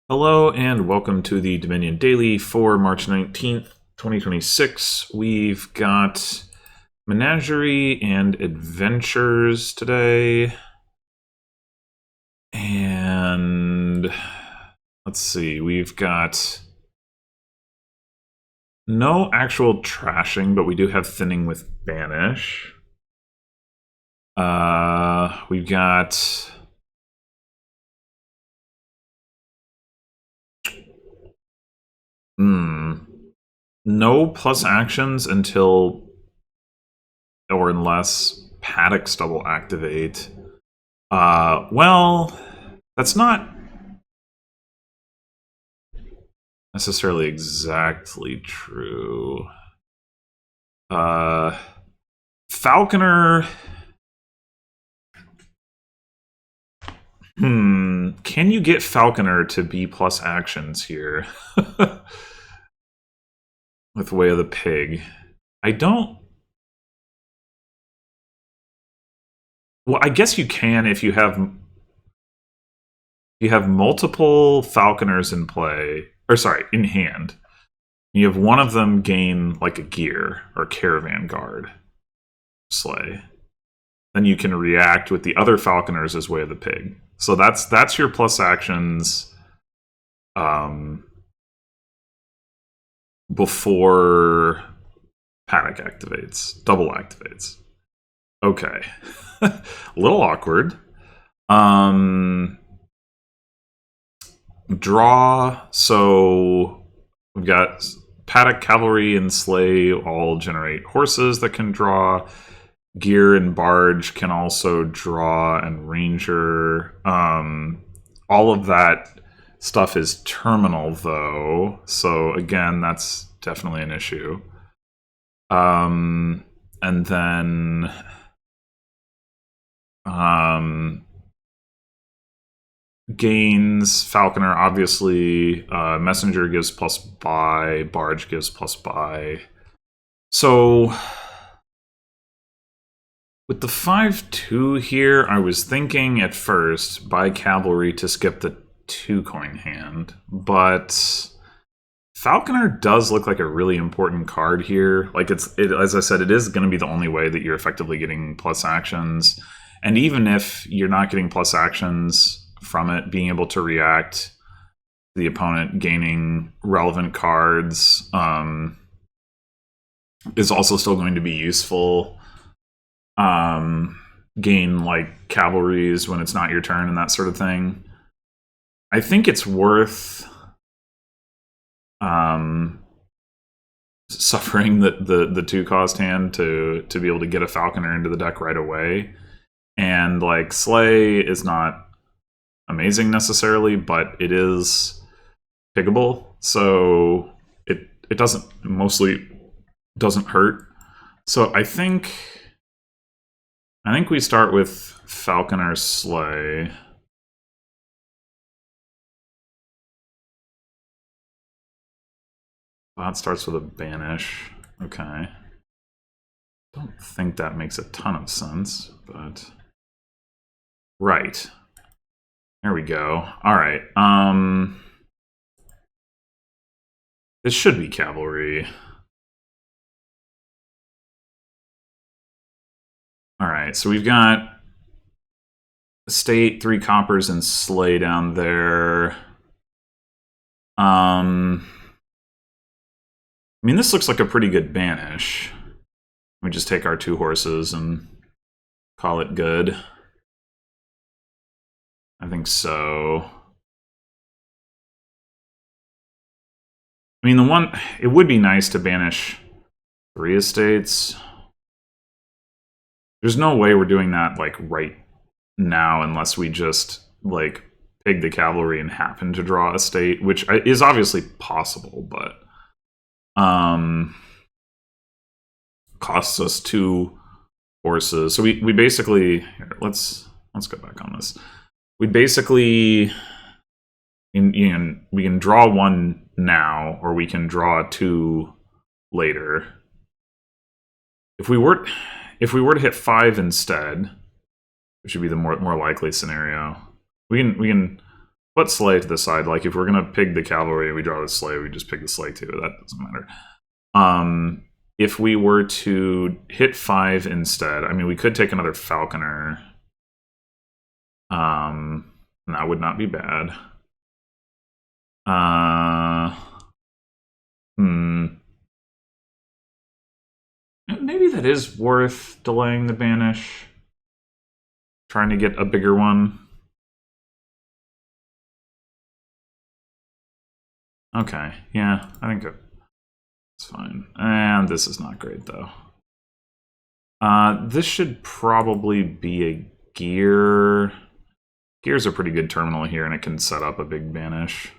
Hello and welcome to the Dominion Daily for March 19th, 2026. We've got Menagerie and Adventures today. And let's see, we've got no actual trashing, but we do have thinning with Banish. We've got no plus actions until or unless Paddocks double activate. Well, that's not necessarily exactly true. Falconer. Can you get Falconer to B plus actions here? With Way of the Pig. I don't. Well, I guess you can if you have multiple Falconers in play, or sorry, in hand. You have one of them gain like a gear or caravan guard slay. Then you can react with the other Falconers as Way of the Pig. So that's your plus actions before Panic activates, double activates. Okay. A little awkward. Draw. So we've got Paddock, Cavalry, and Sleigh all generate horses that can draw. Gear and Barge can also draw, and Ranger. All of that stuff is terminal, though. So again, that's definitely an issue. And then gains, Falconer, obviously. Messenger gives plus buy. Barge gives plus buy. So with the 5-2 here, I was thinking at first buy Cavalry to skip the 2-coin hand, but Falconer does look like a really important card here. Like as I said, it is going to be the only way that you're effectively getting plus actions. And even if you're not getting plus actions from it, being able to react to the opponent gaining relevant cards is also still going to be useful. Gain like cavalries when it's not your turn and that sort of thing. I think it's worth suffering the 2-cost hand to be able to get a Falconer into the deck right away. And like Slay is not amazing necessarily, but it is pickable, so it doesn't hurt. So I think we start with Falconer Slay. That starts with a Banish. Okay. Don't think that makes a ton of sense, but right. There we go. All right. This should be Cavalry. All right, so we've got Estate, 3 coppers, and Slay down there. I mean, this looks like a pretty good Banish. We just take our 2 horses and call it good. I think so. I mean, it would be nice to banish 3 estates. There's no way we're doing that like right now unless we just like pig the cavalry and happen to draw a state, which is obviously possible, but costs us 2 horses. So we basically here, let's go back on this. We basically we can draw 1 now, or we can draw 2 later. If we were to hit 5 instead, which would be the more likely scenario, we can put sleigh to the side. Like, if we're going to pig the cavalry and we draw the sleigh, we just pig the sleigh too. That doesn't matter. If we were to hit 5 instead, I mean, we could take another falconer. That would not be bad. Maybe that is worth delaying the banish. Trying to get a bigger one. Okay, yeah, I think it's fine. And this is not great, though. This should probably be a gear. Gear's a pretty good terminal here, and it can set up a big banish.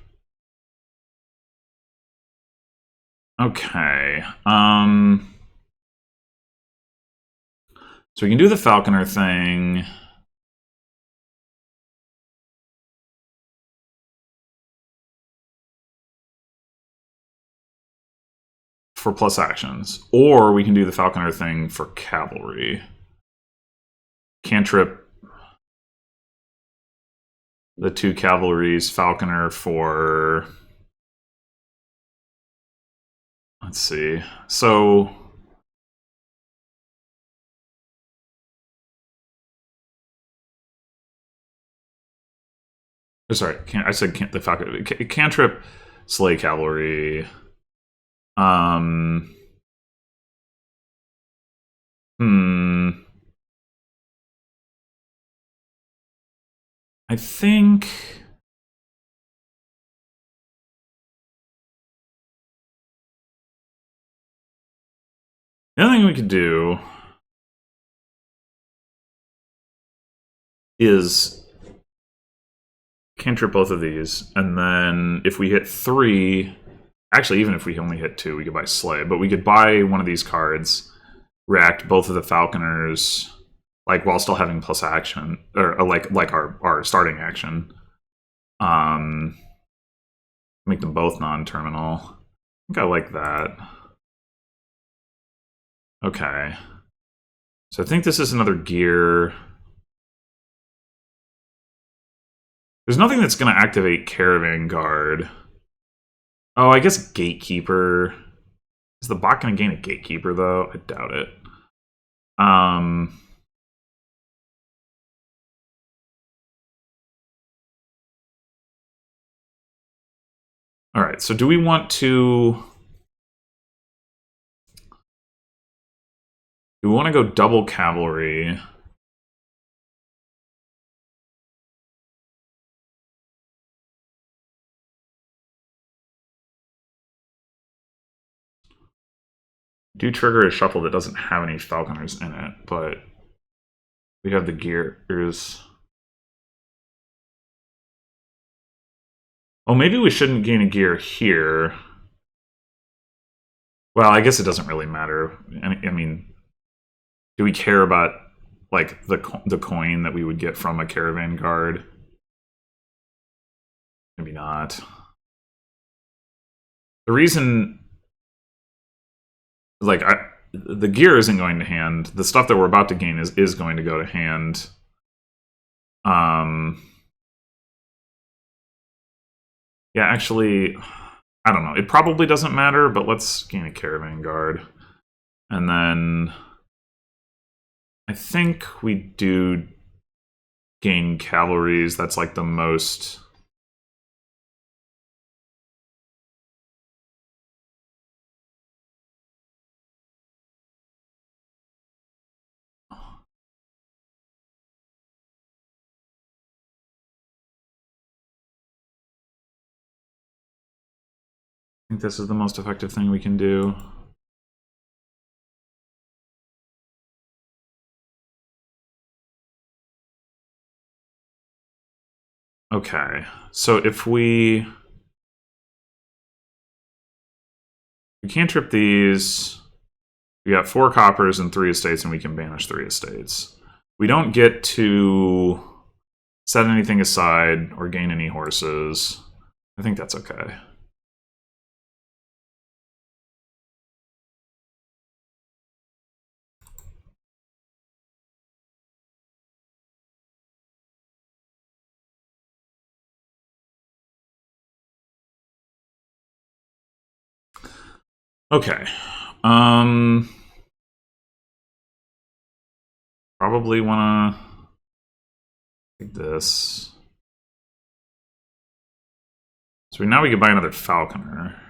Okay. So we can do the falconer thing. For plus actions. Or we can do the falconer thing for cavalry. Cantrip the 2 cavalries, falconer for... Let's see. So... Sorry, I said the falconer. Cantrip, sleigh cavalry. I think... The other thing we could do is cantrip both of these, and then if we hit 3... Actually, even if we only hit 2, we could buy sleigh. But we could buy one of these cards, react both of the falconers, like while still having plus action, or like our starting action. Make them both non-terminal. I think I like that. Okay. So I think this is another gear. There's nothing that's going to activate Caravan Guard. Oh, I guess Gatekeeper. Is the bot going to gain a Gatekeeper, though? I doubt it. Alright, so do we want to... Do we want to go double cavalry? Do trigger a shuffle that doesn't have any falconers in it, but we have the gears. Oh, maybe we shouldn't gain a gear here. Well, I guess it doesn't really matter. I mean, do we care about like the coin that we would get from a caravan guard? Maybe not. The reason, like, the gear isn't going to hand. The stuff that we're about to gain is going to go to hand. Yeah, actually, I don't know. It probably doesn't matter, but let's gain a caravan guard. And then I think we do gain cavalries. That's like the most... I think this is the most effective thing we can do. Okay, so if we cantrip these, we got 4 coppers and 3 estates, and we can banish 3 estates. We don't get to set anything aside or gain any horses. I think that's okay. Okay. Probably wanna take this. So now we could buy another Falconer.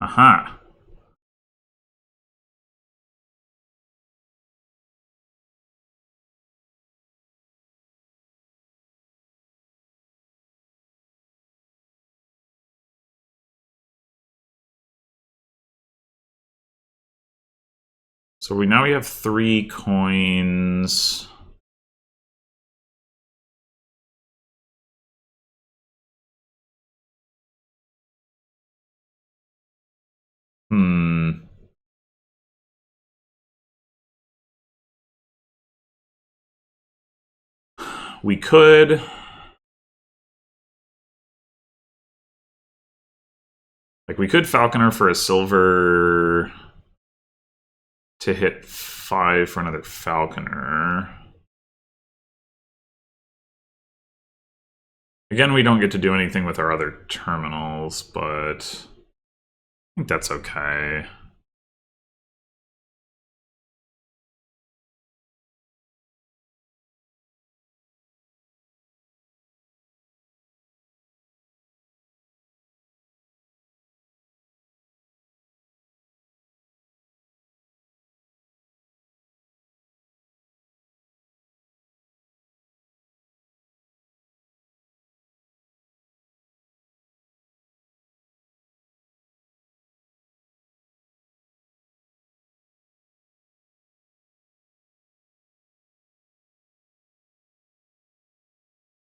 Aha. So now we have 3 coins. We could. Like, we could Falconer for a silver to hit 5 for another Falconer. Again, we don't get to do anything with our other terminals, but I think that's okay.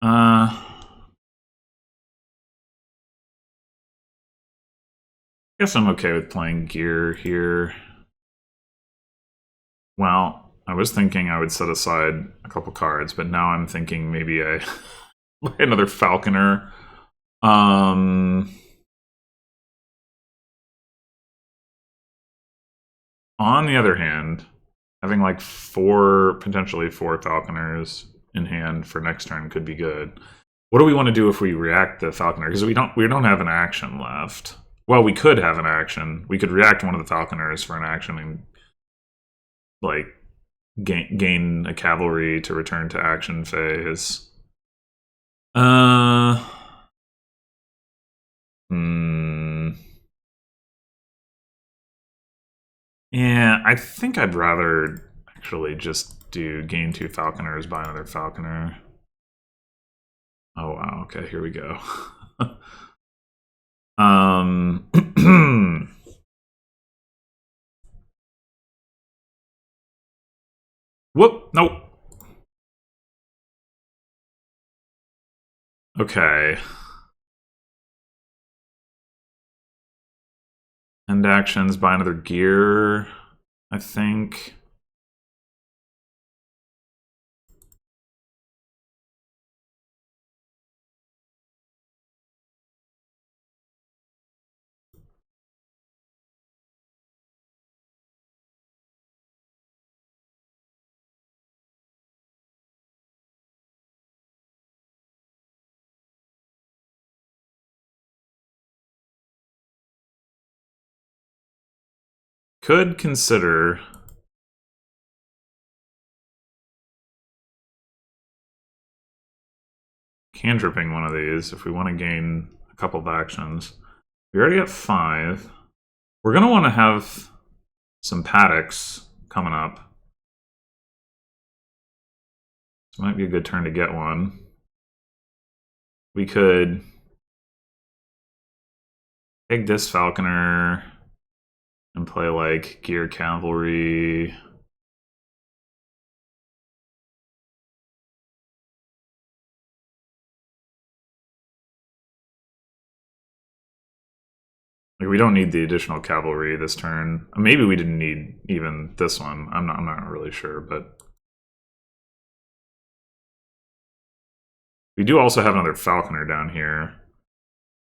I guess I'm okay with playing gear here. Well, I was thinking I would set aside a couple cards, but now I'm thinking maybe I buy another Falconer. On the other hand, having like potentially four Falconers in hand for next turn could be good. What do we want to do if we react the Falconer? Because we don't have an action left. Well, we could have an action. We could react one of the Falconers for an action and like gain a cavalry to return to action phase. Yeah, I think I'd rather actually just do gain 2 Falconers, buy another Falconer. Oh wow, okay, here we go. Whoop, nope. Okay. End actions, buy another gear, I think. Could consider cantripping one of these if we want to gain a couple of actions. We already have 5. We're going to want to have some paddocks coming up. This might be a good turn to get one. We could take this Falconer and play like gear cavalry. Like, we don't need the additional cavalry this turn. Maybe we didn't need even this one. I'm not really sure, but we do also have another Falconer down here.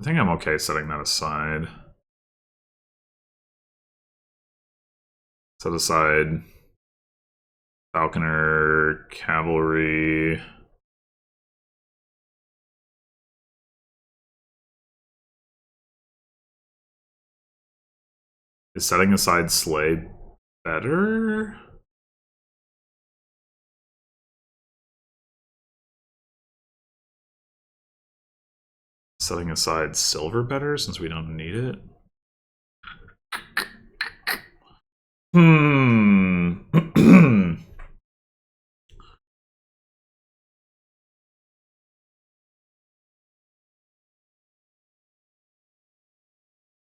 I think I'm okay setting that aside. Set aside Falconer, cavalry. Is setting aside sleigh better? Setting aside silver better since we don't need it? Hmm.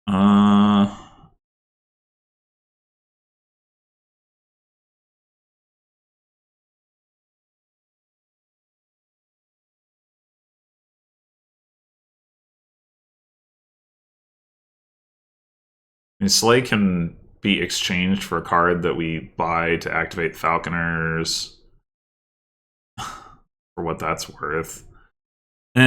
uh. Slay can be exchanged for a card that we buy to activate Falconers. For what that's worth. I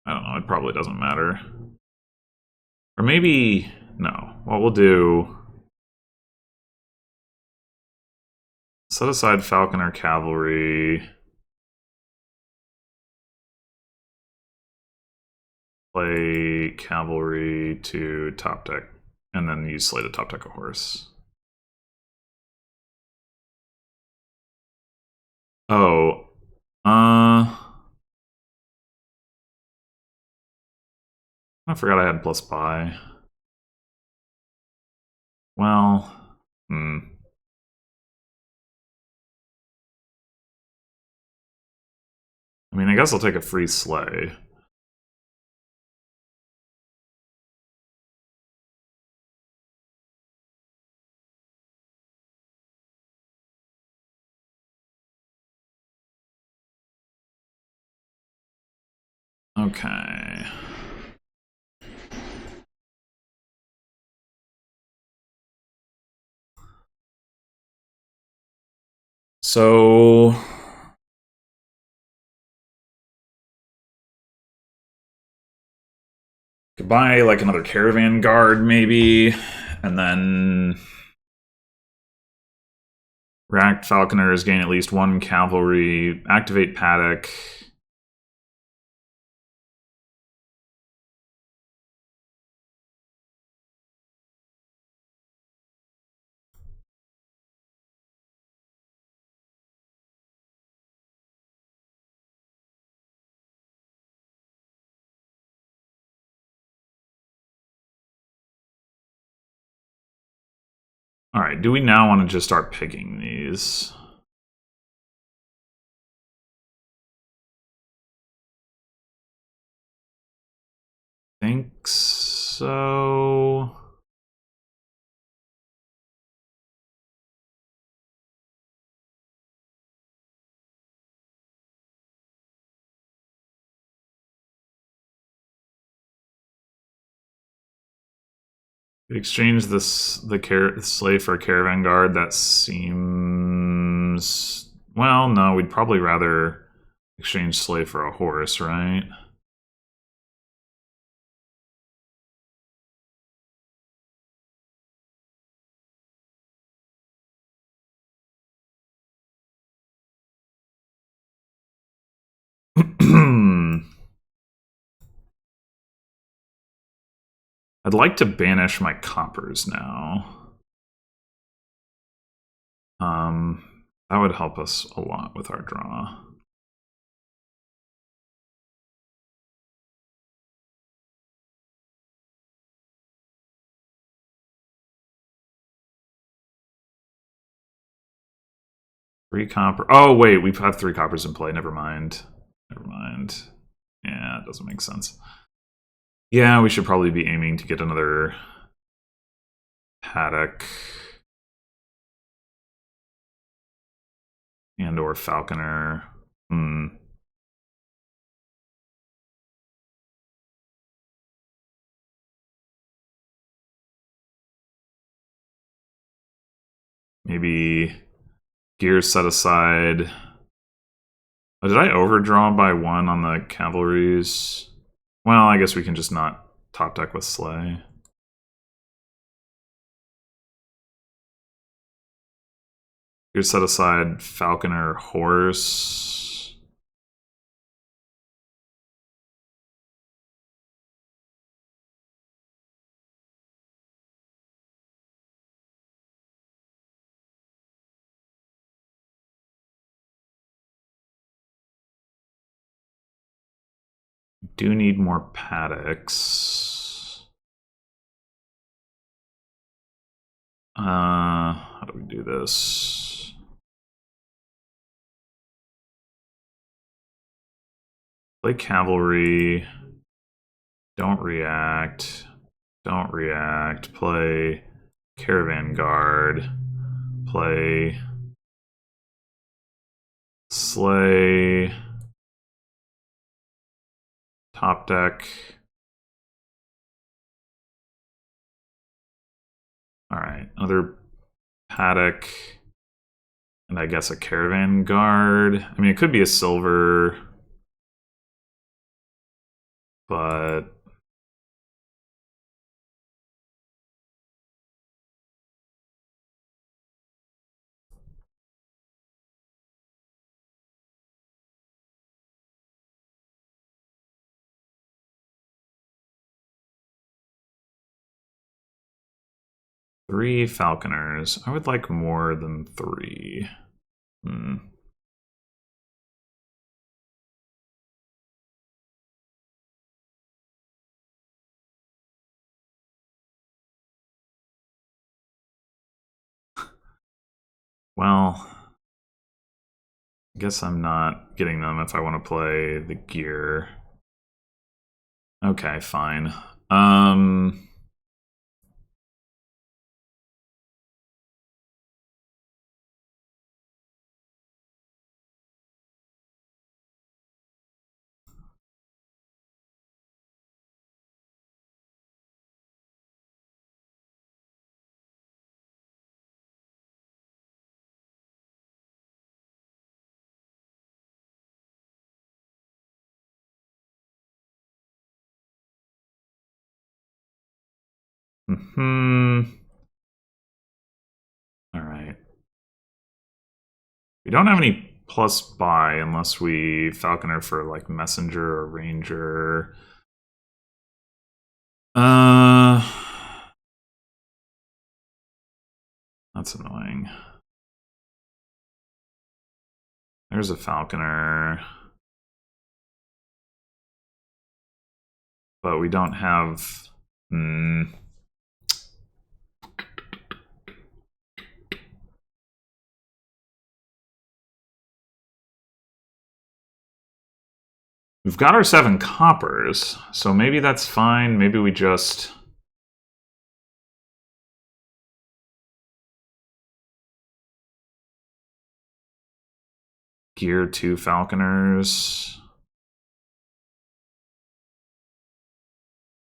don't know, it probably doesn't matter. Or maybe, no. What we'll do, set aside Falconer Cavalry, play Cavalry to top deck, and then use Slay to top deck a horse. Oh, I forgot I had plus buy. Well, I mean, I guess I'll take a free Slay. Okay. So could buy like another caravan guard maybe, and then racked falconers gain at least one cavalry, activate paddock. All right, do we now want to just start picking these? Think so. Exchange the slave for a caravan guard. That seems, well, no, we'd probably rather exchange slave for a horse, right? I'd like to banish my coppers now. That would help us a lot with our draw. Three copper. Oh, wait, we have three coppers in play. Never mind. Never mind. Yeah, it doesn't make sense. Yeah, we should probably be aiming to get another paddock and or falconer. Maybe gears set aside. Oh, did I overdraw by 1 on the cavalries? Well, I guess we can just not top deck with Sleigh. Here's set aside Falconer Horse. Do need more paddocks. How do we do this? Play cavalry. Don't react. Don't react. Play caravan guard. Play sleigh. Top deck. Alright, another paddock. And I guess a caravan guard. I mean, it could be a silver. But three falconers. I would like more than 3. Well, I guess I'm not getting them if I want to play the gear. Okay, fine. All right. We don't have any plus buy unless we falconer for like messenger or ranger. That's annoying. There's a falconer. But we don't have... We've got our 7 coppers, so maybe that's fine. Maybe we just... gear 2 falconers.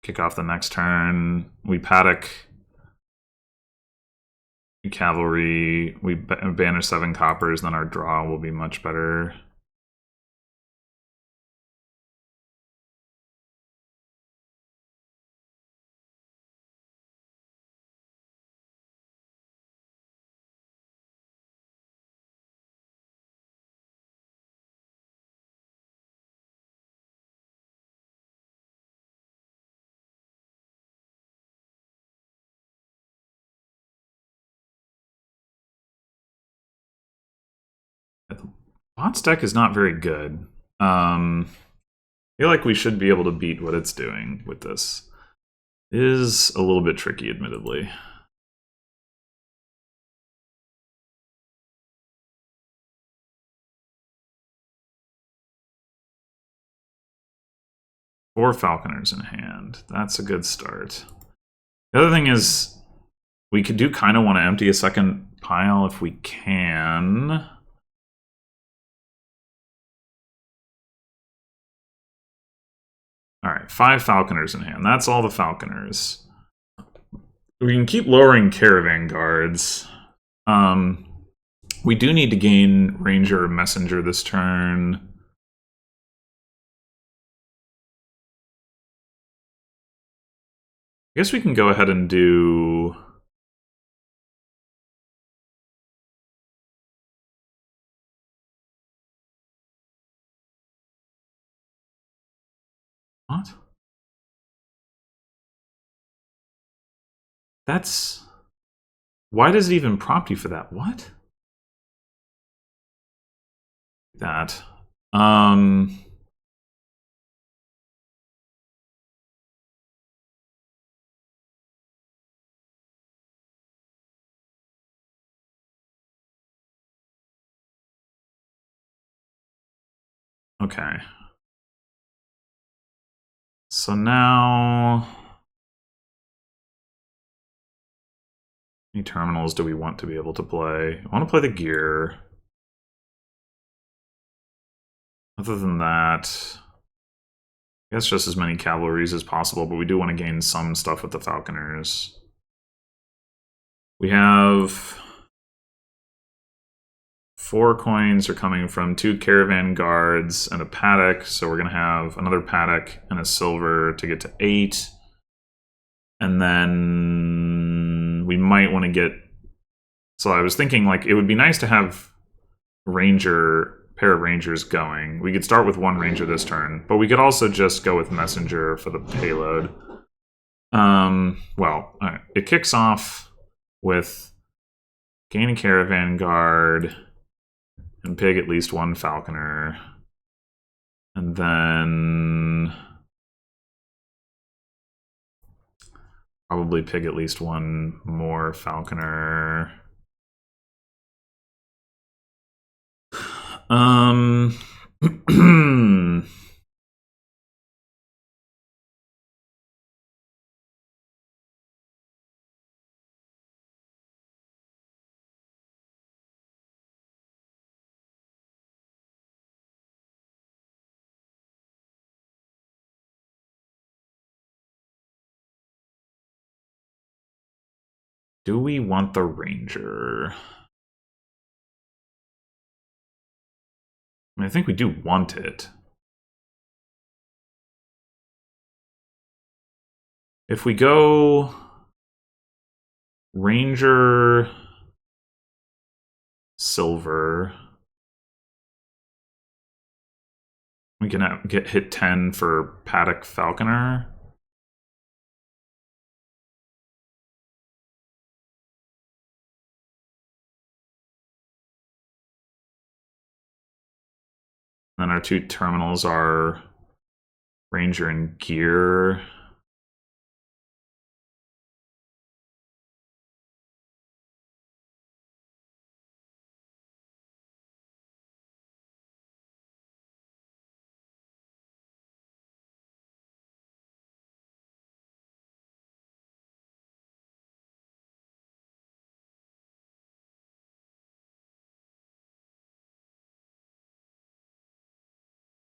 Kick off the next turn. We paddock. Cavalry. We banish 7 coppers, then our draw will be much better. Bot's deck is not very good. I feel like we should be able to beat what it's doing with this. It is a little bit tricky, admittedly. Four falconers in hand. That's a good start. The other thing is, we could do kind of want to empty a second pile if we can. All right, 5 falconers in hand. That's all the falconers. We can keep lowering caravan guards. We do need to gain ranger or messenger this turn. I guess we can go ahead and do... What? That's... Why does it even prompt you for that? What? That. Okay. So now... How many terminals do we want to be able to play? I want to play the gear. Other than that, I guess just as many cavalries as possible, but we do want to gain some stuff with the falconers. We have 4 coins are coming from 2 caravan guards and a paddock, so we're going to have another paddock and a silver to get to 8. And then we might want to get... So I was thinking, like, it would be nice to have pair of rangers going. We could start with 1 ranger this turn, but we could also just go with messenger for the payload. Well, it kicks off with gain a caravan guard and pig at least 1 falconer. And then probably pig at least 1 more falconer. Do we want the ranger? I mean, I think we do want it. If we go ranger silver, we can get hit 10 for paddock falconer. Then our 2 terminals are ranger and gear.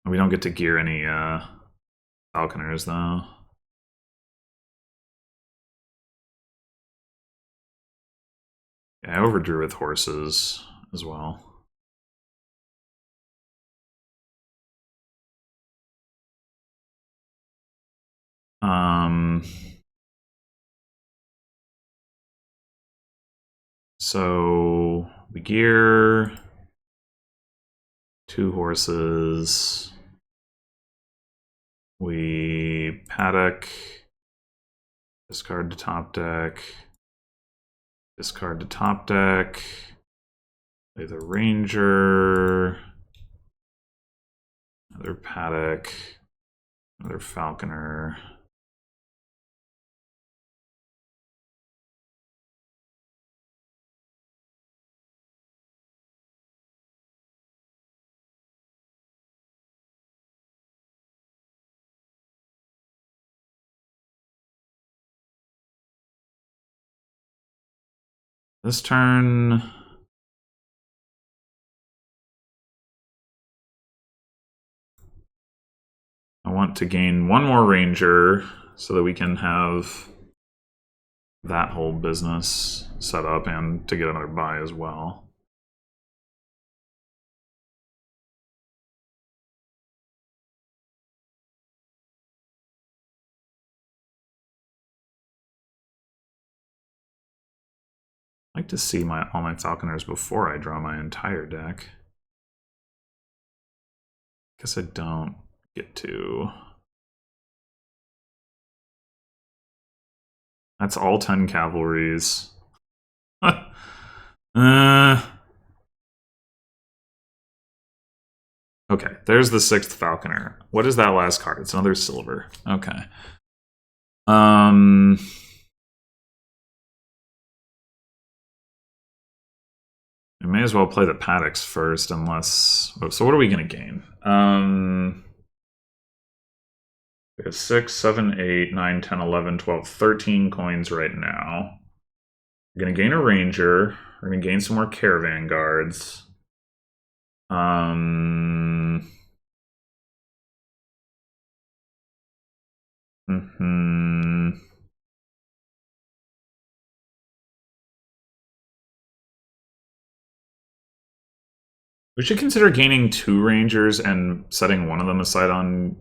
We don't get to gear any falconers, though. Yeah, I overdrew with horses as well. So we gear 2 horses. We paddock, discard to top deck, discard to top deck, play the ranger, another paddock, another falconer. This turn, I want to gain 1 more ranger so that we can have that whole business set up and to get another buy as well. I'd like to see all my falconers before I draw my entire deck. Guess I don't get to. That's all 10 cavalries. Okay, there's the 6th falconer. What is that last card? It's another silver. Okay. I may as well play the paddocks first, unless. Oh, so what are we going to gain? We have 6, 7, 8, 9, 10, 11, 12, 13 coins right now. We're going to gain a ranger. We're going to gain some more caravan guards. We should consider gaining 2 rangers and setting one of them aside on.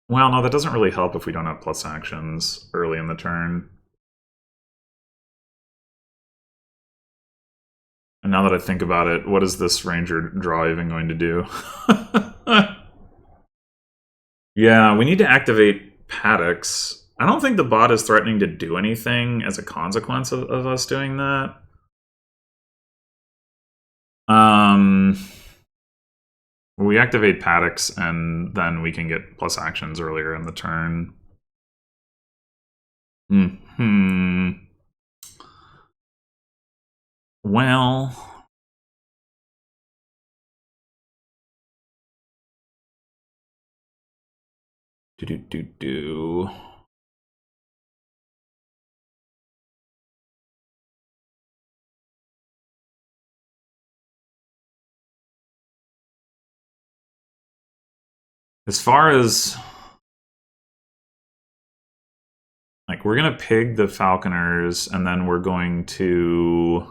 Well, no, that doesn't really help if we don't have plus actions early in the turn. And now that I think about it, what is this ranger draw even going to do? Yeah, we need to activate paddocks. I don't think the bot is threatening to do anything as a consequence of us doing that. We activate paddocks, and then we can get plus actions earlier in the turn. Well... As far as... Like, we're going to pig the falconers, and then we're going to...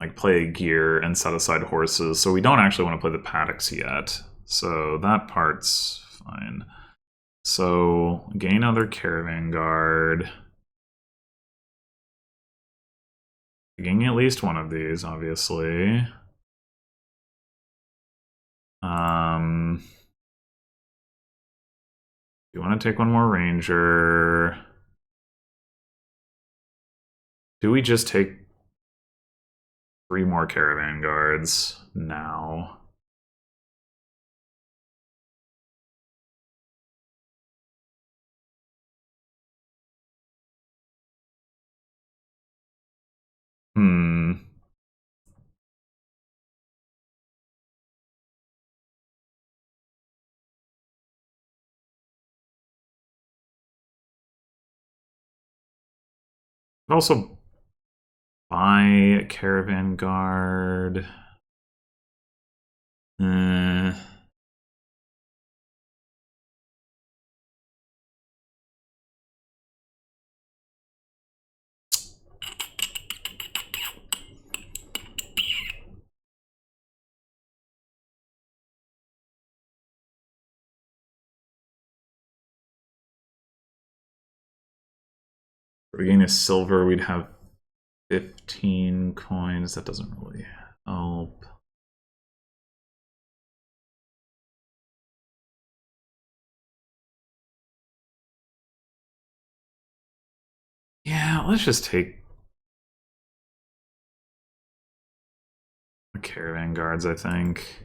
like, play gear and set aside horses. So we don't actually want to play the paddocks yet. So that part's fine. So, gain another caravan guard. Gaining at least one of these, obviously. You want to take one more ranger. Do we just take 3 more caravan guards now? Also buy a caravan guard. We're getting a silver, we'd have 15 coins. That doesn't really help. Yeah, let's just take the caravan guards, I think.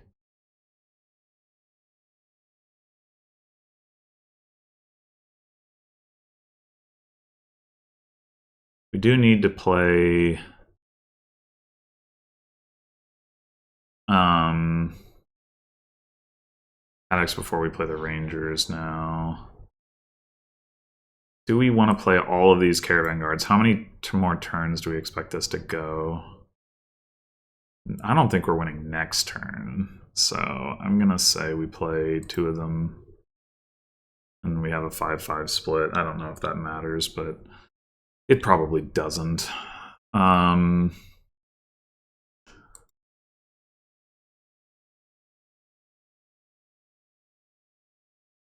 We do need to play paddocks before we play the rangers now. Do we want to play all of these caravan guards? How many more turns do we expect this to go? I don't think we're winning next turn, so I'm gonna say we play 2 of them and we have a 5-5 split. I don't know if that matters, but it probably doesn't. Yeah,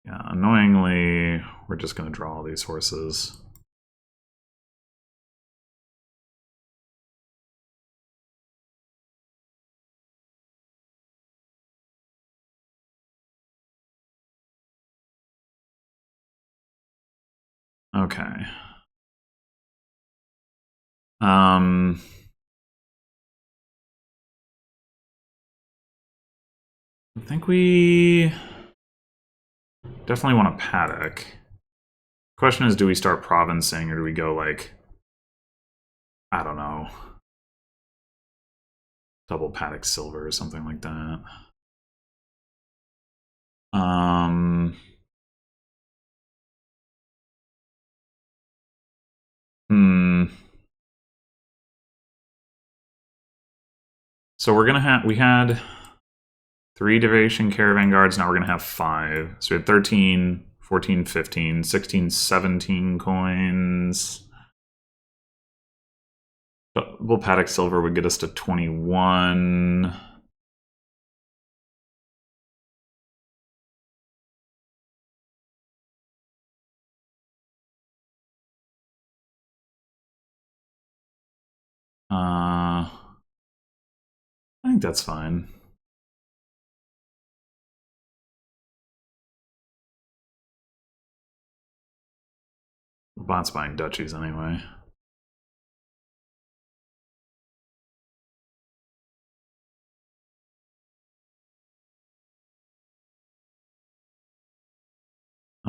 annoyingly, we're just gonna draw all these horses. Okay. I think we definitely want to paddock. Question is, do we start provincing or do we go like, I don't know, double paddock silver or something like that? Hmm. So we're gonna have, we had 3 Deviation Caravan Guards, now we're gonna have 5. So we had 13, 14, 15, 16, 17 coins. Double paddock silver would get us to 21. I think that's fine. Bot's buying duchies anyway.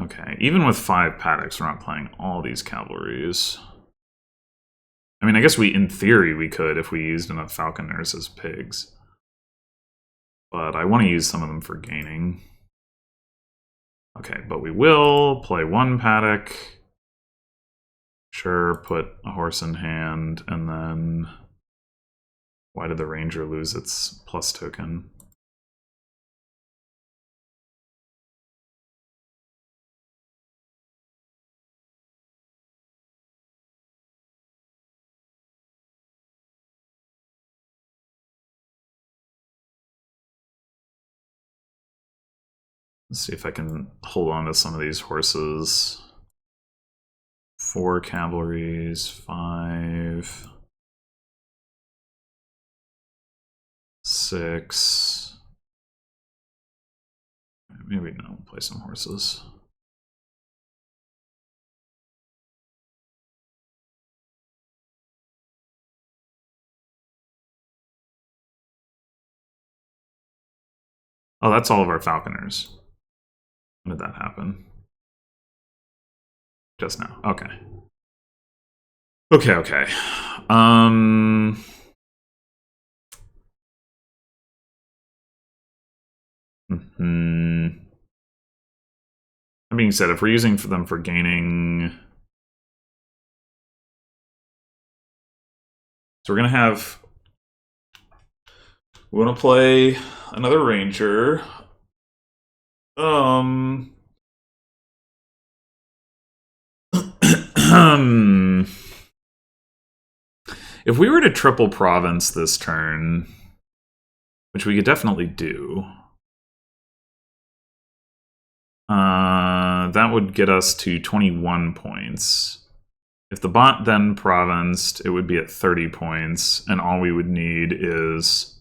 Okay, even with 5 paddocks, we're not playing all these cavalries. I mean, I guess in theory, we could if we used enough falconers as pigs. But I want to use some of them for gaining. Okay, but we will play 1 paddock. Sure, put a horse in hand, and then... Why did the ranger lose its plus token? Let's see if I can hold on to some of these horses. 4 cavalries, 5, 6. Maybe no, play some horses. Oh, that's all of our falconers. When did that happen? Just now. Okay. Okay. That being said, if we're using them for gaining... So we're going to have... We want to play another ranger. If we were to triple province this turn, which we could definitely do, that would get us to 21 points. If the bot then provinced, it would be at 30 points, and all we would need is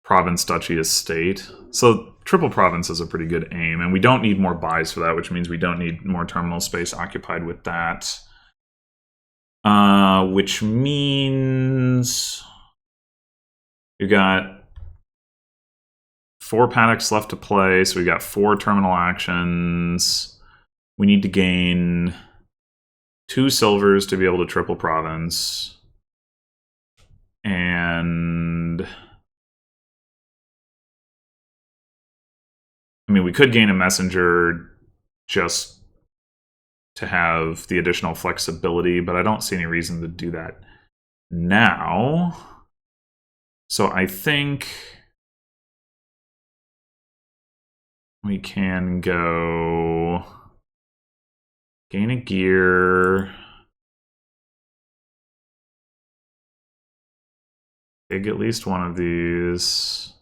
province, duchy, estate. So triple province is a pretty good aim, and we don't need more buys for that, which means we don't need more terminal space occupied with that. Which means you got 4 paddocks left to play, so we got 4 terminal actions. We need to gain 2 silvers to be able to triple province. And... I mean, we could gain a messenger just to have the additional flexibility, but I don't see any reason to do that now. So I think we can go gain a gear, take at least one of these.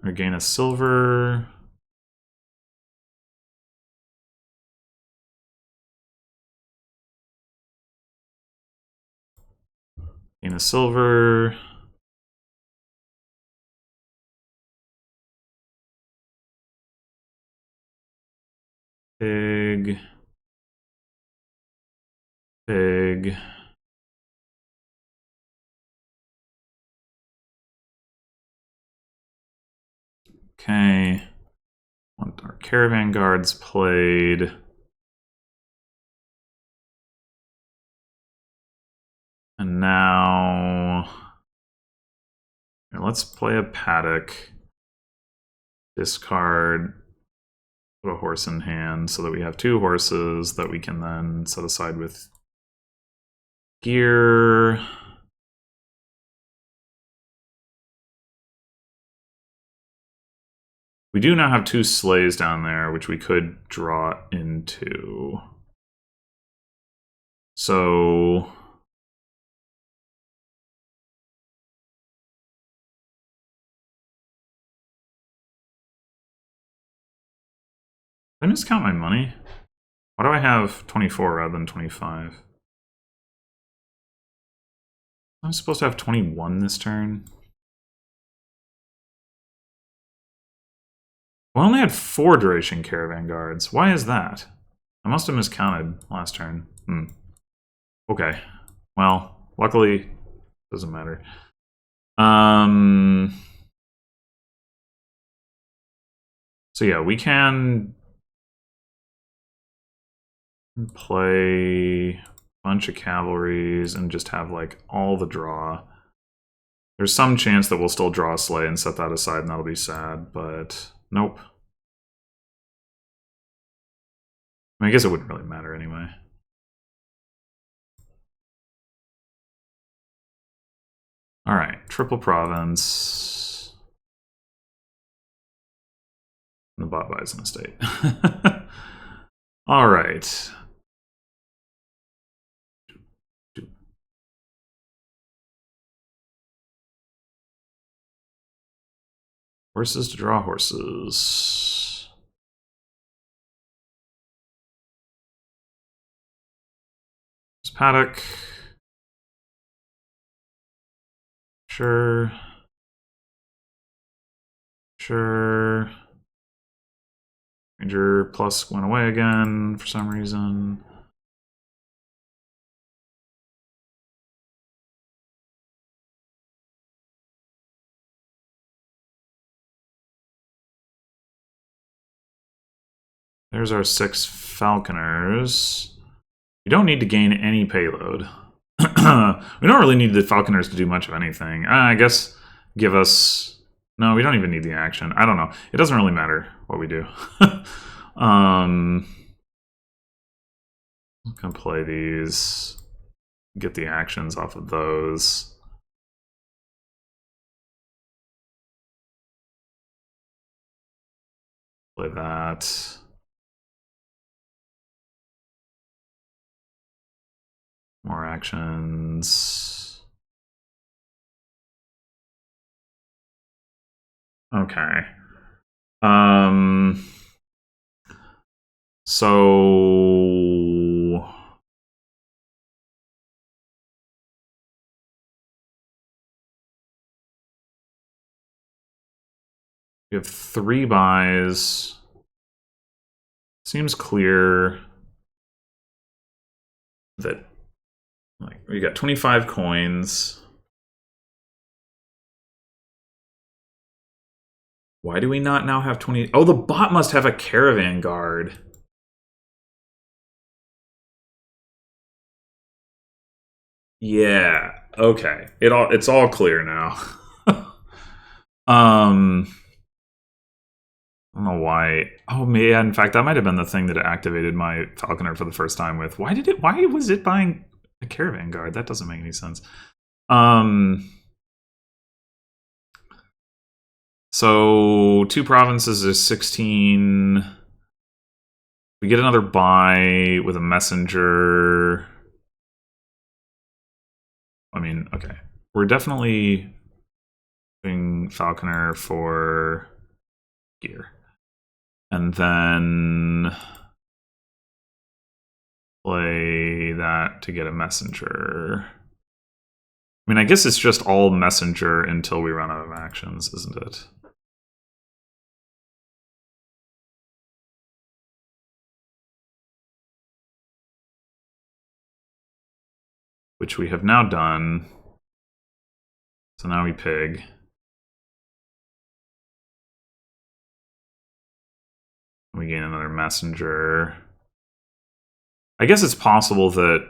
Or gain a silver. Gain a silver. pig. Pig. Okay. Our caravan guards played. And now let's play a paddock. Discard, put a horse in hand so that we have 2 horses that we can then set aside with gear. We do now have 2 sleighs down there, which we could draw into. So did I miscount my money? Why do I have 24 rather than 25? I'm supposed to have 21 this turn. I only had 4 duration caravan guards. Why is that? I must have miscounted last turn. Okay. Well, luckily, doesn't matter. So yeah, we can play a bunch of cavalries and just have like all the draw. There's some chance that we'll still draw a sleigh and set that aside, and that'll be sad, but nope. I guess it wouldn't really matter anyway. All right, triple province. The bot buys an estate. All right. Horses to draw horses. There's paddock. Sure. Sure. Ranger plus went away again for some reason. There's our 6 falconers. We don't need to gain any payload. We don't really need the falconers to do much of anything. I guess give us... No, we don't even need the action. I don't know. It doesn't really matter what we do. I'm gonna play these. Get the actions off of those. Play that. More actions. Okay. So we have 3 buys. Seems clear that like we got 25 coins. Why do we not now have 20? Oh, the bot must have a caravan guard. Yeah. Okay. It's all clear now. I don't know why. Oh, yeah. In fact, that might have been the thing that activated my falconer for the first time with. Why was it buying a caravan guard? That doesn't make any sense. So 2 provinces is 16. We get another buy with a messenger. I mean, okay. We're definitely doing falconer for gear. And then play that to get a messenger. I mean, I guess it's just all messenger until we run out of actions, isn't it? which we have now done. So now we pig. We gain another messenger. I guess it's possible that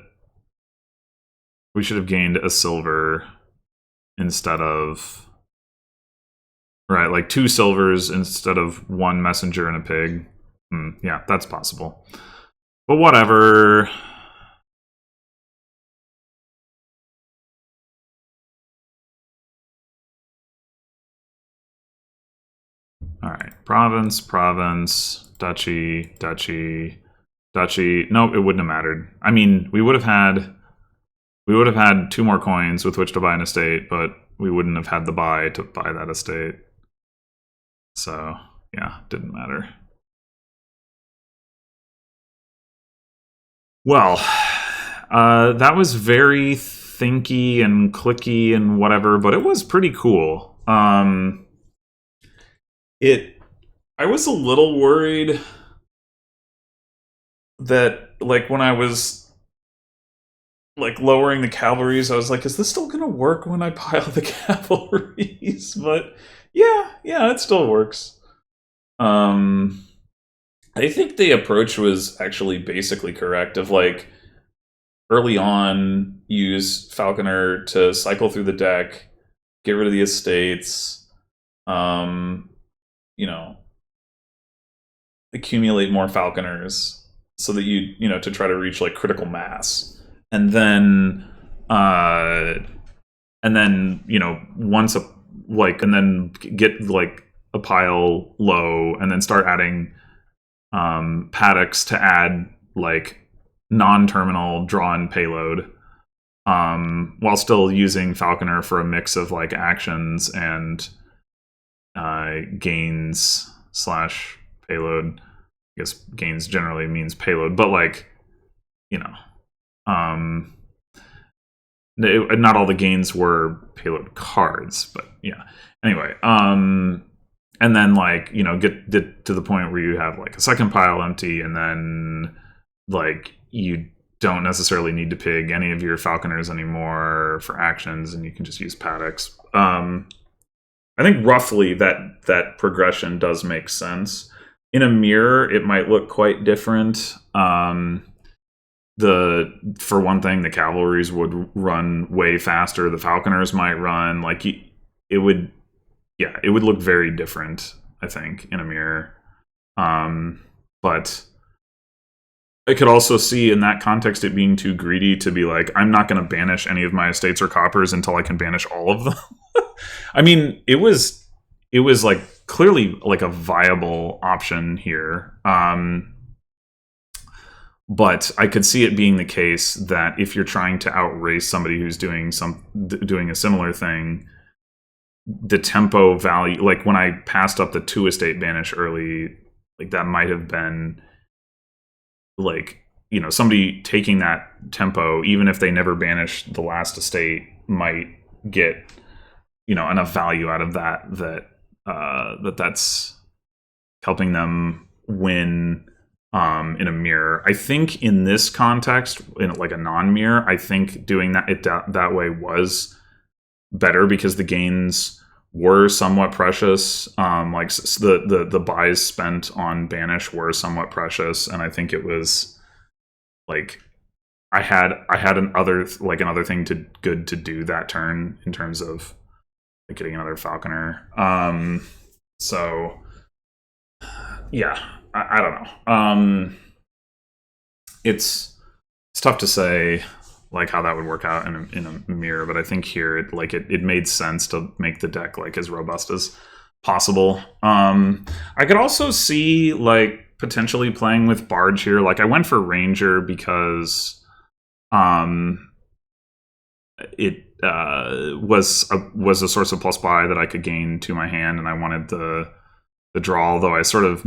we should have gained a silver instead of... Right, like 2 silvers instead of 1 messenger and a pig. Yeah, that's possible. But whatever. Alright, province, duchy, duchy. Nope, it wouldn't have mattered. I mean, we would have had 2 more coins with which to buy an estate, but we wouldn't have had the buy to buy that estate. So, yeah, didn't matter. Well, that was very thinky and clicky and whatever, but it was pretty cool. I was a little worried that, like, when I was like lowering the cavalries, I was like, is this still gonna work when I pile the cavalries? But yeah, it still works. I think the approach was actually basically correct, of like, early on, use Falconer to cycle through the deck, get rid of the estates, you know, accumulate more Falconers so that you know, to try to reach like critical mass. And then you know, once and then get like a pile low, and then start adding paddocks to add like non-terminal drawn payload, while still using Falconer for a mix of like actions and gains / payload. I guess gains generally means payload, but like, you know, not all the gains were payload cards, but yeah. Anyway, and then like, you know, get to the point where you have like a second pile empty, and then like you don't necessarily need to pig any of your Falconers anymore for actions, and you can just use paddocks. I think roughly that progression does make sense. In a mirror, it might look quite different. For one thing, the cavalries would run way faster. The Falconers might run like it would look very different, I think, in a mirror. But I could also see in that context it being too greedy to be like, I'm not going to banish any of my estates or coppers until I can banish all of them. I mean, it was like clearly like a viable option here. But I could see it being the case that if you're trying to outrace somebody who's doing a similar thing, the tempo value, like when I passed up the 2 estate banish early, like that might have been like, you know, somebody taking that tempo, even if they never banish the last estate, might get, you know, enough value out of that's helping them win in a mirror. I think in this context, in like a non-mirror, I think doing that way was better because the gains were somewhat precious. Like the buys spent on banish were somewhat precious, and I think it was like I had another thing good to do that turn in terms of like getting another Falconer. So yeah, I don't know. It's tough to say like how that would work out in a mirror, but I think here it made sense to make the deck like as robust as possible. I could also see like potentially playing with Barge here. Like I went for Ranger because it was a source of plus buy that I could gain to my hand, and I wanted the draw, although I sort of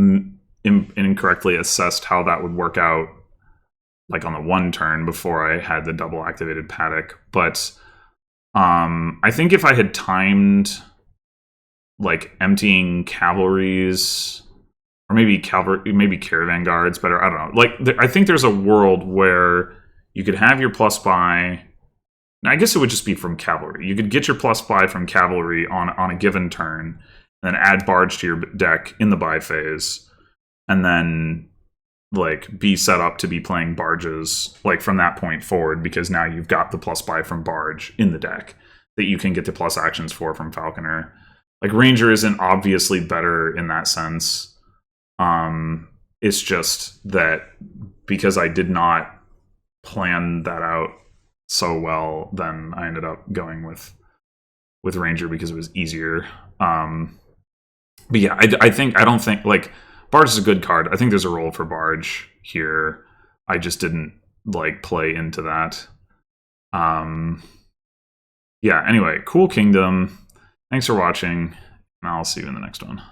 incorrectly assessed how that would work out like on the 1 turn before I had the double activated paddock. But I think if I had timed like emptying cavalries, or maybe caravan guards better, I don't know. Like I think there's a world where you could have your plus buy, I guess it would just be from cavalry. You could get your plus buy from cavalry on a given turn, then add barge to your deck in the buy phase, and then like be set up to be playing barges like from that point forward, because now you've got the plus buy from barge in the deck that you can get the plus actions for from Falconer. Like Ranger isn't obviously better in that sense. It's just that because I did not plan that out so well, then I ended up going with Ranger because it was easier. But yeah, I don't think like Barge is a good card. I think there's a role for Barge here. I just didn't like play into that. Yeah, anyway, cool Kingdom. Thanks for watching, and I'll see you in the next one.